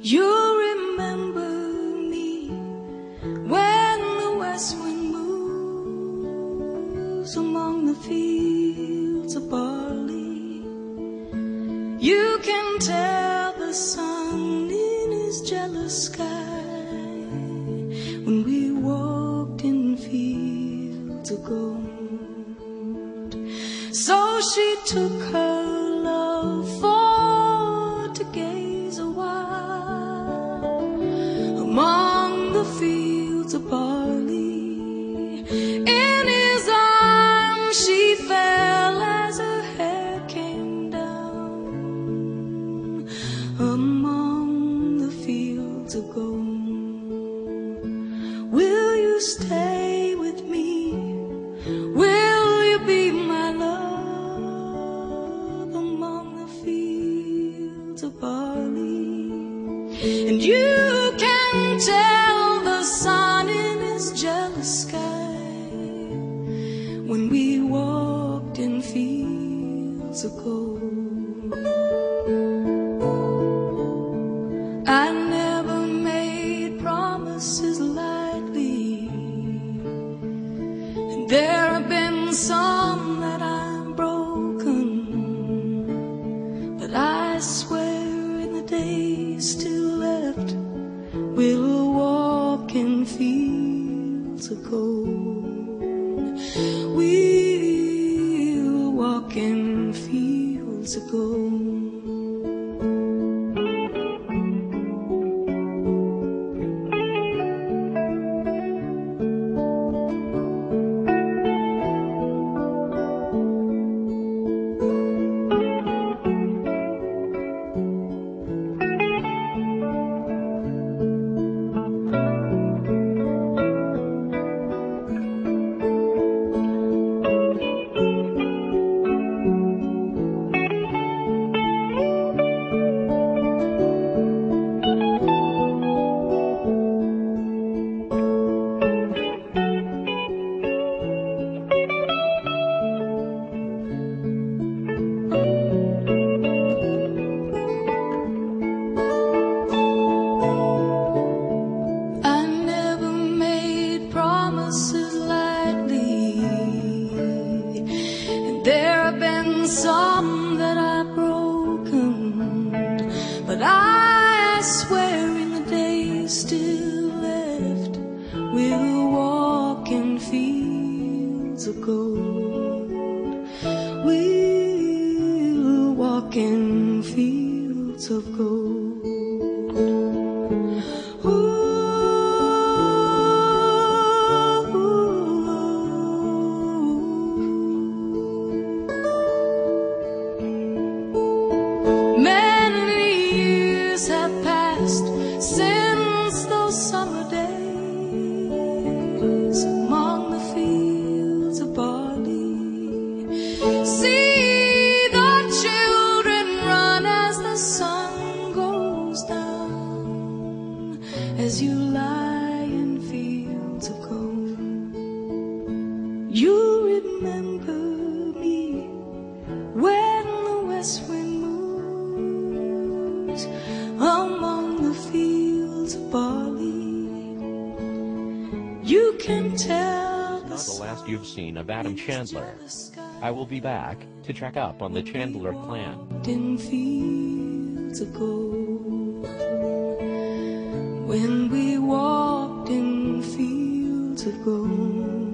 You remember me when the west wind moves among the fields of barley. You can tell the sun in his jealous sky when we walked in fields of gold. So she took her love for to gaze a while among the fields of barley. In his arms she fell as her hair came down among the fields of gold. Will you stay with me? Will you be my love among the fields of barley? And you can tell the sun in his jealous sky when we walked in fields of gold. I never made promises lightly, and there have been some that I've broken, but I swear in the days still left we'll walk in fields of gold. We'll walk in fields of gold. Some that I've broken, but I swear in the days still left we'll walk in fields of gold. We'll walk in fields of gold. Since those summer days among the fields of barley, see the children run as the sun goes down, as you lie in fields of gold. You remember me when the west wind moves among the fields of barley. You can tell Not the last you've seen of Adam Chandler. I will be back to check up on the Chandler clan. In fields of gold, when we walked in fields of gold.